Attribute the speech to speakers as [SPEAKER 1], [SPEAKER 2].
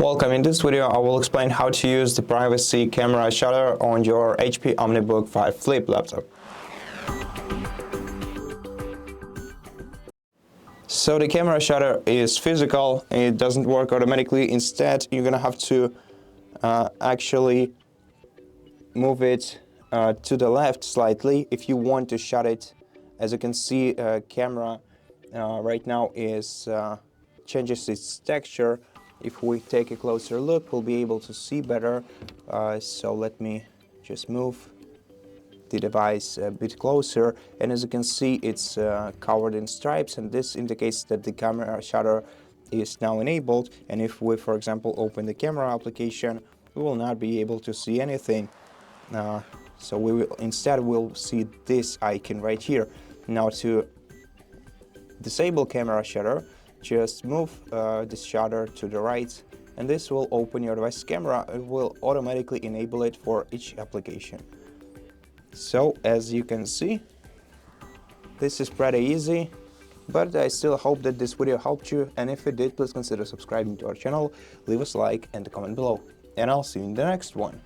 [SPEAKER 1] Welcome. In this video I will explain how to use the privacy camera shutter on your HP OmniBook 5 Flip laptop. So the camera shutter is physical, it doesn't work automatically. Instead you're gonna have to actually move it to the left slightly if you want to shut it. As you can see, camera right now is changes its texture. If we take a closer look, we'll be able to see better. So let me just move the device a bit closer, and as you can see, it's covered in stripes, and this indicates that the camera shutter is now enabled. And if we, for example, open the camera application, we will not be able to see anything. So we will instead we'll see this icon right here. Now to disable camera shutter, just move the shutter to the right, and this will open your device camera. It will automatically enable it for each application. So as you can see, this is pretty easy, but I still hope that this video helped you, and if it did, please consider subscribing to our channel, leave us a like and a comment below, and I'll see you in the next one.